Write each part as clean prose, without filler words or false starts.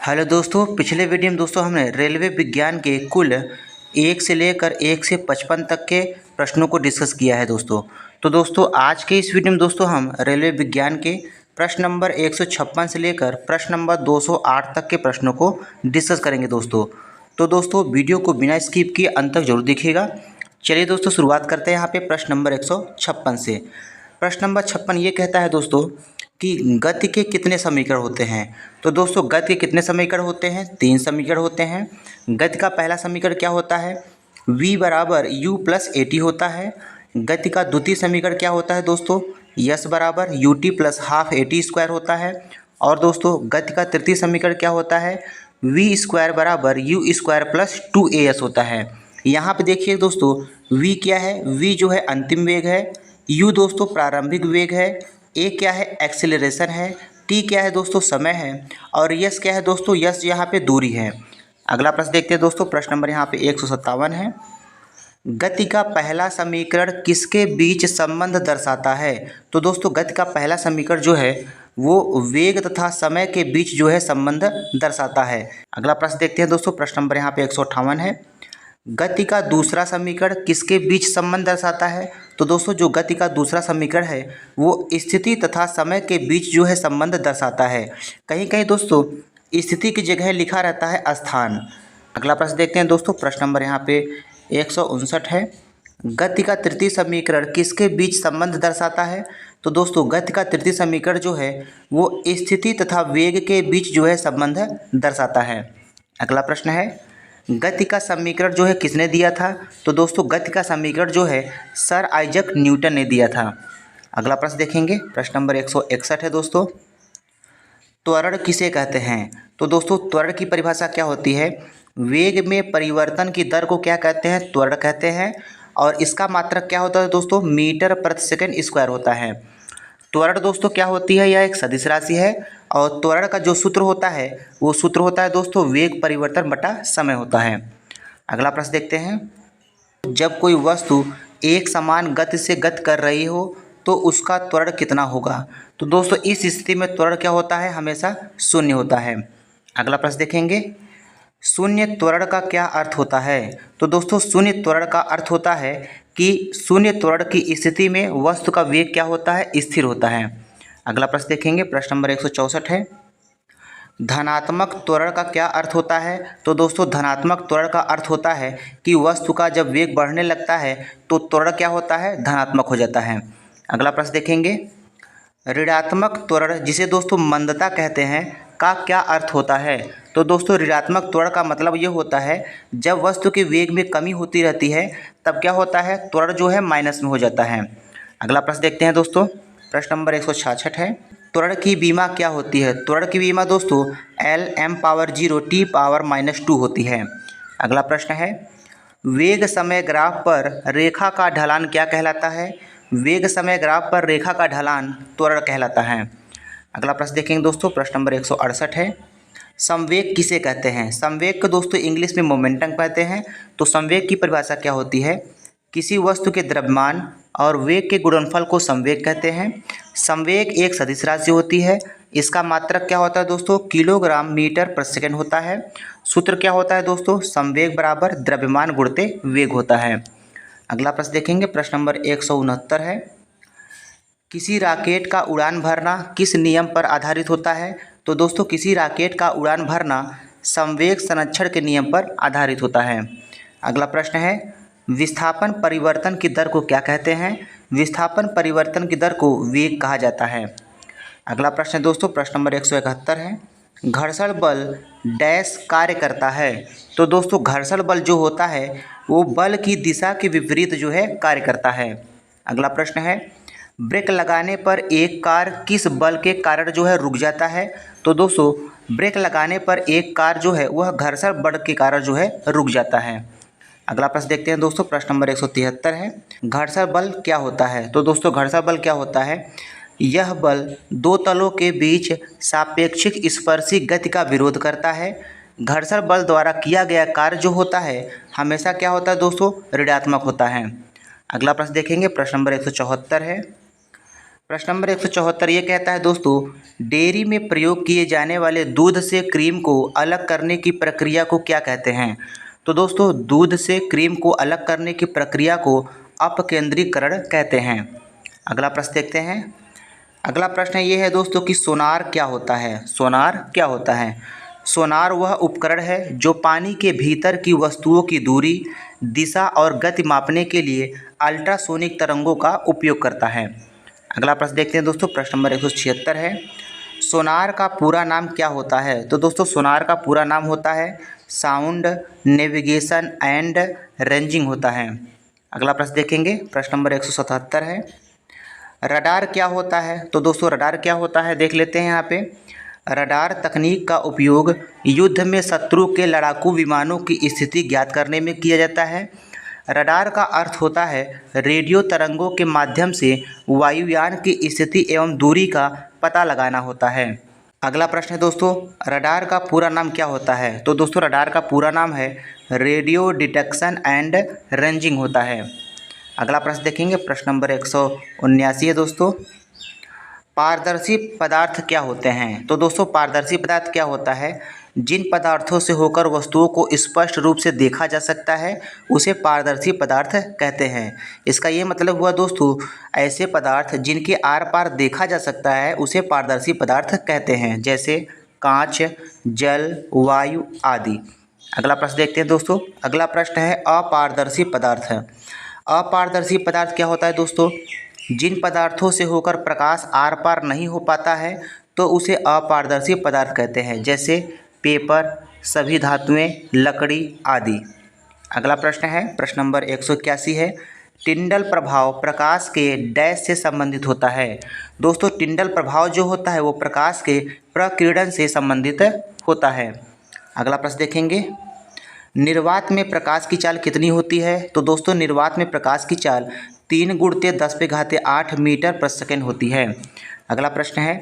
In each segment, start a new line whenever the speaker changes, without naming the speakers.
Hello दोस्तों, पिछले video में दोस्तों हमने रेलवे विज्ञान के कुल 1 से लेकर 1 से 55 तक के प्रश्नों को डिस्कस किया है दोस्तों। तो दोस्तों आज के इस वीडियो में दोस्तों हम रेलवे विज्ञान के प्रश्न नंबर 156 से लेकर प्रश्न नंबर 208 तक के प्रश्नों को डिस्कस करेंगे दोस्तों। तो दोस्तों वीडियो को बिना स्किप किए अंत तक जरूर देखिएगा। चलिए दोस्तों शुरुआत करते हैं यहाँ पे प्रश्न नंबर 156 से। प्रश्न नंबर 56 ये कहता है दोस्तों कि गति के कितने समीकरण होते हैं। तो दोस्तों गति के कितने समीकरण होते हैं? 3 समीकरण होते हैं। गति का पहला समीकरण क्या होता है? v बराबर u प्लस ए टी होता है। गति का द्वितीय समीकरण क्या होता है दोस्तों? s बराबर U T plus half A T square होता है। और दोस्तों गति का तृतीय समीकरण क्या होता है? v स्क्वायर बराबर यू स्क्वायर प्लस 2as होता है। यहाँ पे देखिए दोस्तों v क्या है? v जो है अंतिम वेग है, u दोस्तों प्रारंभिक वेग है, ए क्या है? एक्सेलरेशन है, टी क्या है दोस्तों? समय है, और यस क्या है दोस्तों? यस यहाँ पे दूरी है। अगला प्रश्न देखते हैं दोस्तों। प्रश्न नंबर यहाँ पे 157 है। गति का पहला समीकरण किसके बीच संबंध दर्शाता है? तो दोस्तों गति का पहला समीकरण जो है वो वेग तथा समय के बीच जो है संबंध दर्शाता है। अगला प्रश्न देखते हैं दोस्तों। प्रश्न नंबर यहाँ पे 158 है। गति का दूसरा समीकरण किसके बीच संबंध दर्शाता है? तो दोस्तों जो गति का दूसरा समीकरण है वो स्थिति तथा समय के बीच जो है संबंध दर्शाता है। कहीं कहीं दोस्तों स्थिति की जगह लिखा रहता है स्थान। अगला प्रश्न देखते हैं दोस्तों। प्रश्न नंबर यहाँ पे 159 है। गति का तृतीय समीकरण किसके बीच संबंध दर्शाता है? तो दोस्तों गति का तृतीय समीकरण जो है वो स्थिति तथा वेग के बीच जो है संबंध दर्शाता है। अगला प्रश्न है गति का समीकरण जो है किसने दिया था? तो दोस्तों गति का समीकरण जो है सर आइजक न्यूटन ने दिया था। अगला प्रश्न देखेंगे। प्रश्न नंबर 161 है दोस्तों। त्वरण किसे कहते हैं? तो दोस्तों त्वरण की परिभाषा क्या होती है? वेग में परिवर्तन की दर को क्या कहते हैं? त्वरण कहते हैं। और इसका मात्रक क्या होता है दोस्तों? मीटर प्रति सेकंड स्क्वायर होता है। त्वरण दोस्तों क्या होती है? यह एक सदिश राशि है और त्वरण का जो सूत्र होता है वो सूत्र होता है दोस्तों वेग परिवर्तन बटा समय होता है। अगला प्रश्न देखते हैं। जब कोई वस्तु एक समान गति से गति कर रही हो तो उसका त्वरण कितना होगा? तो दोस्तों इस स्थिति में त्वरण क्या होता है? हमेशा शून्य होता है। अगला प्रश्न देखेंगे। शून्य त्वरण का क्या अर्थ होता है? तो दोस्तों शून्य त्वरण का अर्थ होता है कि शून्य त्वरण की स्थिति में वस्तु का वेग क्या होता है? स्थिर होता है। अगला प्रश्न देखेंगे। प्रश्न नंबर 164 है। धनात्मक त्वरण का क्या अर्थ होता है? तो दोस्तों धनात्मक त्वरण का अर्थ होता है कि वस्तु का जब वेग बढ़ने लगता है तो त्वरण क्या होता है? धनात्मक हो जाता है। अगला प्रश्न देखेंगे। ऋणात्मक त्वरण जिसे दोस्तों मंदता कहते हैं का क्या अर्थ होता है? तो दोस्तों ऋणात्मक त्वरण का मतलब ये होता है जब वस्तु के वेग में कमी होती रहती है तब क्या होता है? त्वरण जो है माइनस में हो जाता है। अगला प्रश्न देखते हैं दोस्तों। प्रश्न नंबर 166 है। त्वरण की बीमा क्या होती है? त्वरण की बीमा दोस्तों Lm⁻0 T⁻−2 होती है। अगला प्रश्न है। वेग समय ग्राफ पर रेखा का ढलान क्या कहलाता है? वेग समय ग्राफ पर रेखा का ढलान त्वरण कहलाता है। अगला प्रश्न देखेंगे दोस्तों। प्रश्न नंबर 168 है। संवेग किसे कहते हैं? संवेग को दोस्तों इंग्लिश में मोमेंटम कहते हैं। तो संवेग की परिभाषा क्या होती है? किसी वस्तु के द्रव्यमान और वेग के गुणनफल को संवेग कहते हैं। संवेग एक सदिश राशि होती है। इसका मात्रक क्या होता है दोस्तों? किलोग्राम मीटर प्रति सेकंड होता है। सूत्र क्या होता है दोस्तों? संवेग बराबर द्रव्यमान गुणित वेग होता है। अगला प्रश्न देखेंगे। प्रश्न नंबर 169 है। किसी रॉकेट का उड़ान भरना किस नियम पर आधारित होता है? तो दोस्तों किसी रॉकेट का उड़ान भरना संवेग संरक्षण के नियम पर आधारित होता है। अगला प्रश्न है। विस्थापन परिवर्तन की दर को क्या कहते हैं? विस्थापन परिवर्तन की दर को वेग कहा जाता है। अगला प्रश्न है दोस्तों। प्रश्न नंबर 171 है। घर्षण बल डैश कार्य करता है? तो दोस्तों घर्षण बल जो होता है वो बल की दिशा के विपरीत जो है कार्य करता है। अगला प्रश्न है। ब्रेक लगाने पर एक कार किस बल के कारण जो है रुक जाता है? तो दोस्तों ब्रेक लगाने पर एक कार जो है वह घर्षण बल के कारण जो है रुक जाता है। अगला प्रश्न देखते हैं दोस्तों। प्रश्न नंबर 173 है। घर्षण बल क्या होता है? तो दोस्तों घर्षण बल क्या होता है? यह बल दो तलों के बीच सापेक्षिक स्पर्शी गति का विरोध करता है। घर्षण बल द्वारा किया गया कार्य जो होता है हमेशा क्या होता है दोस्तों? ऋणात्मक होता है। अगला प्रश्न देखेंगे। प्रश्न नंबर 174 है। प्रश्न नंबर 174 ये कहता है दोस्तों, डेयरी में प्रयोग किए जाने वाले दूध से क्रीम को अलग करने की प्रक्रिया को क्या कहते हैं? तो दोस्तों दूध से क्रीम को अलग करने की प्रक्रिया को अपकेंद्रीकरण कहते हैं। अगला प्रश्न देखते हैं। अगला प्रश्न ये है दोस्तों कि सोनार क्या होता है? सोनार क्या होता है? सोनार वह उपकरण है जो पानी के भीतर की वस्तुओं की दूरी, दिशा और गति मापने के लिए अल्ट्रासोनिक तरंगों का उपयोग करता है। अगला प्रश्न देखते हैं दोस्तों, प्रश्न नंबर 176 है, सोनार का पूरा नाम क्या होता है? तो दोस्तों सोनार का पूरा नाम होता है साउंड नेविगेशन एंड रेंजिंग होता है। अगला प्रश्न देखेंगे, प्रश्न नंबर 177 है, रडार क्या होता है? तो दोस्तों रडार क्या होता है देख लेते हैं। यहाँ पे रडार तकनीक का उपयोग युद्ध में शत्रु के लड़ाकू विमानों की स्थिति ज्ञात करने में किया जाता है। रडार का अर्थ होता है रेडियो तरंगों के माध्यम से वायुयान की स्थिति एवं दूरी का पता लगाना होता है। अगला प्रश्न है दोस्तों, रडार का पूरा नाम क्या होता है? तो दोस्तों रडार का पूरा नाम है रेडियो डिटेक्शन एंड रेंजिंग होता है। अगला प्रश्न देखेंगे, प्रश्न नंबर 179 है दोस्तों, पारदर्शी पदार्थ क्या होते हैं? तो दोस्तों पारदर्शी पदार्थ क्या होता है? जिन पदार्थों से होकर वस्तुओं को स्पष्ट रूप से देखा जा सकता है उसे पारदर्शी पदार्थ कहते हैं। इसका ये मतलब हुआ दोस्तों, ऐसे पदार्थ जिनके आर पार देखा जा सकता है उसे पारदर्शी पदार्थ कहते हैं, जैसे कांच, जल, वायु आदि। अगला प्रश्न देखते हैं दोस्तों। अगला प्रश्न है अपारदर्शी पदार्थ। अपारदर्शी पदार्थ क्या होता है दोस्तों? जिन पदार्थों से होकर प्रकाश आर पार नहीं हो पाता है तो उसे अपारदर्शी पदार्थ कहते हैं, जैसे पेपर, सभी धातुएं, लकड़ी आदि। अगला प्रश्न है, प्रश्न नंबर 181 है, टिंडल प्रभाव प्रकाश के डैश से संबंधित होता है? दोस्तों टिंडल प्रभाव जो होता है वो प्रकाश के प्रकीर्णन से संबंधित होता है। अगला प्रश्न देखेंगे, निर्वात में प्रकाश की चाल कितनी होती है? तो दोस्तों निर्वात में प्रकाश की चाल 3 × 10⁸ मीटर प्रति सेकंड होती है। अगला प्रश्न है,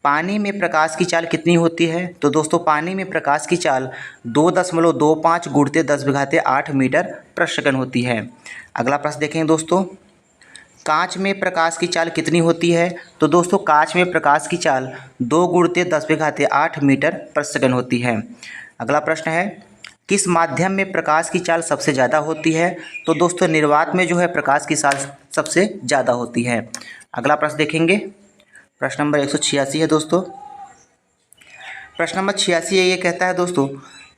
पानी में प्रकाश की चाल कितनी होती है? तो दोस्तों पानी में प्रकाश की चाल 2.25 × 10⁸ मीटर प्रति सेकंड होती है। अगला प्रश्न देखेंगे दोस्तों, कांच में प्रकाश की चाल कितनी होती है? तो दोस्तों कांच में प्रकाश की चाल 2 × 10⁸ मीटर प्रति सेकंड होती है। अगला प्रश्न है, किस माध्यम में प्रकाश की चाल सबसे ज़्यादा होती है? तो दोस्तों निर्वात में जो है प्रकाश की चाल सबसे ज़्यादा होती है। अगला प्रश्न देखेंगे, प्रश्न नंबर 186 है दोस्तों। प्रश्न नंबर 86 ये कहता है दोस्तों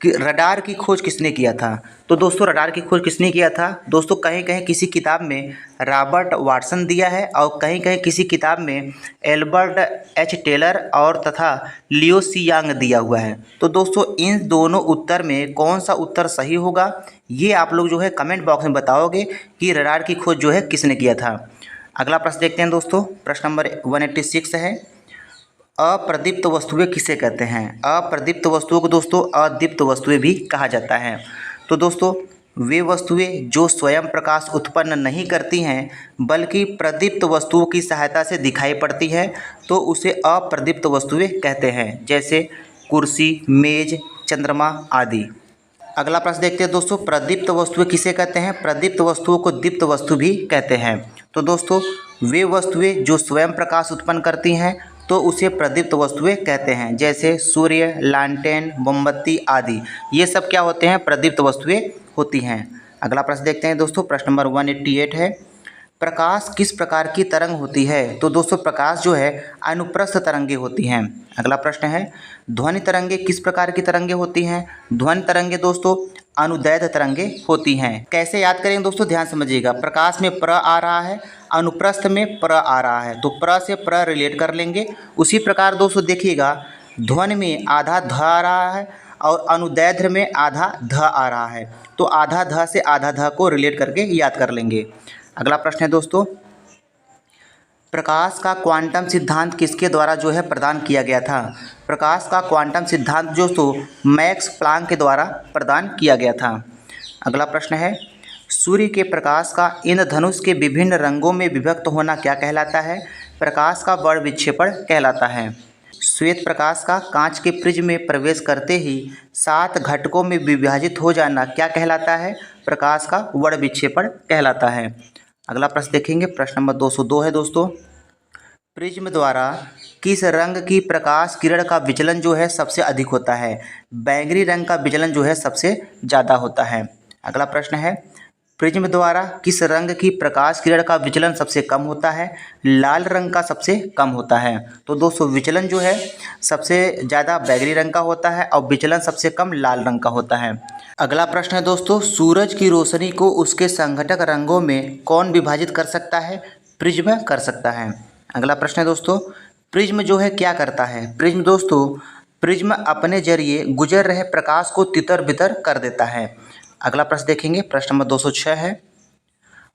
कि रडार की खोज किसने किया था? तो दोस्तों रडार की खोज किसने किया था? दोस्तों कहीं कहीं किसी किताब में रॉबर्ट वाटसन दिया है और कहीं कहीं किसी किताब में एल्बर्ट एच टेलर और तथा लियो सी यांग दिया हुआ है। तो दोस्तों इन दोनों उत्तर में कौन सा उत्तर सही होगा ये आप लोग जो है कमेंट बॉक्स में बताओगे कि रडार की खोज जो है किसने किया था। अगला प्रश्न देखते हैं दोस्तों, प्रश्न नंबर 186 है, अप्रदीप्त वस्तुएं किसे कहते हैं? अप्रदीप्त वस्तुओं को दोस्तों अदीप्त वस्तुएं भी कहा जाता है। तो दोस्तों वे वस्तुएं जो स्वयं प्रकाश उत्पन्न नहीं करती हैं बल्कि प्रदीप्त वस्तुओं की सहायता से दिखाई पड़ती है तो उसे अप्रदीप्त वस्तुएं कहते हैं, जैसे कुर्सी, मेज, चंद्रमा आदि। अगला प्रश्न देखते हैं दोस्तों, प्रदीप्त वस्तुएं किसे कहते हैं? प्रदीप्त वस्तुओं को दीप्त वस्तु भी कहते हैं। तो दोस्तों वे वस्तुएं जो स्वयं प्रकाश उत्पन्न करती हैं तो उसे प्रदीप्त वस्तुएं कहते हैं, जैसे सूर्य, लालटेन, मोमबत्ती आदि। ये सब क्या होते हैं? प्रदीप्त वस्तुएं होती हैं। अगला प्रश्न देखते हैं दोस्तों, प्रश्न नंबर 188 है, प्रकाश किस प्रकार की तरंग होती है? तो दोस्तों प्रकाश जो है अनुप्रस्थ तरंगे होती हैं। अगला प्रश्न है, ध्वनि तरंगे किस प्रकार की तरंगे होती हैं? ध्वनि तरंगे दोस्तों अनुदैर्ध्य तरंगे होती हैं। कैसे याद करेंगे दोस्तों, ध्यान समझिएगा। प्रकाश में प्र आ रहा है, अनुप्रस्थ में प्र आ रहा है, तो प्र से प्र रिलेट कर लेंगे। उसी प्रकार दोस्तों देखिएगा ध्वनि में आधा ध आ रहा है और अनुदैर्ध्य में आधा ध आ रहा है, तो आधा ध से आधा ध को रिलेट करके याद कर लेंगे। अगला प्रश्न है दोस्तों, प्रकाश का क्वांटम सिद्धांत किसके द्वारा जो है प्रदान किया गया था? प्रकाश का क्वांटम सिद्धांत जो तो मैक्स प्लांक के द्वारा प्रदान किया गया था। अगला प्रश्न है, सूर्य के प्रकाश का इंद्रधनुष के विभिन्न रंगों में विभक्त होना क्या कहलाता है? प्रकाश का वर्ण विक्षेपण कहलाता है। श्वेत प्रकाश का कांच के प्रिज्म में प्रवेश करते ही 7 घटकों में विभाजित हो जाना क्या कहलाता है? प्रकाश का वर्ण विक्षेपण कहलाता है। अगला प्रश्न देखेंगे, प्रश्न नंबर 202 है दोस्तों, प्रिज्म द्वारा किस रंग की प्रकाश किरण का विचलन जो है सबसे अधिक होता है? बैंगनी रंग का विचलन जो है सबसे ज़्यादा होता है। अगला प्रश्न है, प्रिज्म द्वारा किस रंग की प्रकाश किरण का विचलन सबसे कम होता है? लाल रंग का सबसे कम होता है। तो दोस्तों विचलन जो है सबसे ज़्यादा बैंगनी रंग का होता है और विचलन सबसे कम लाल रंग का होता है। अगला प्रश्न है दोस्तों, सूरज की रोशनी को उसके संघटक रंगों में कौन विभाजित कर सकता है? प्रिज्म कर सकता है। अगला प्रश्न है दोस्तों, प्रिज्म जो है क्या करता है? प्रिज्म अपने जरिए गुजर रहे प्रकाश को तितर बितर कर देता है। अगला प्रश्न देखेंगे, प्रश्न नंबर 206 है,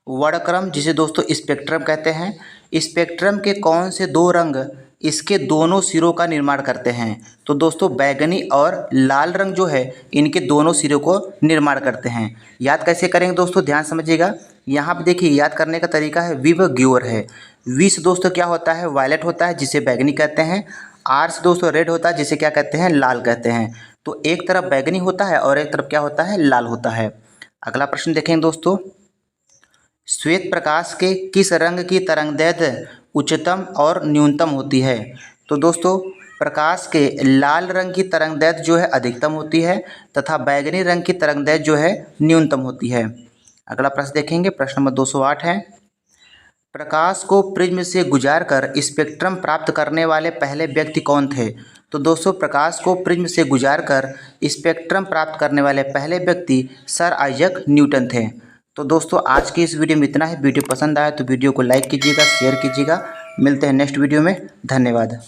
वर्णक्रम जिसे दोस्तों स्पेक्ट्रम कहते हैं, स्पेक्ट्रम के कौन से दो रंग इसके दोनों सिरों का निर्माण करते हैं? तो दोस्तों बैगनी और लाल रंग जो है इनके दोनों सिरों को निर्माण करते हैं। याद कैसे करेंगे दोस्तों, ध्यान समझिएगा। यहाँ पे देखिए याद करने का तरीका है, वी व ग्योर है। वी से दोस्तों क्या होता है? वायलेट होता है जिसे बैगनी कहते हैं। आर से दोस्तों रेड होता है जिसे क्या कहते हैं? लाल कहते हैं। तो एक तरफ बैगनी होता है और एक तरफ क्या होता है? लाल होता है। अगला प्रश्न देखेंगे दोस्तों, श्वेत प्रकाश के किस रंग की तरंगदैर्ध्य उच्चतम और न्यूनतम होती है? तो दोस्तों प्रकाश के लाल रंग की तरंगदैर्ध्य जो है अधिकतम होती है तथा बैगनी रंग की तरंगदैर्ध्य जो है न्यूनतम होती है। अगला प्रश्न देखेंगे, प्रश्न नंबर 208 है, प्रकाश को प्रिज्म से गुजारकर स्पेक्ट्रम प्राप्त करने वाले पहले व्यक्ति कौन थे? तो दोस्तों प्रकाश को प्रिज्म से गुजारकर स्पेक्ट्रम प्राप्त करने वाले पहले व्यक्ति सर आइजैक न्यूटन थे। तो दोस्तों आज की इस वीडियो में इतना ही। वीडियो पसंद आया तो वीडियो को लाइक कीजिएगा, शेयर कीजिएगा। मिलते हैं नेक्स्ट वीडियो में। धन्यवाद।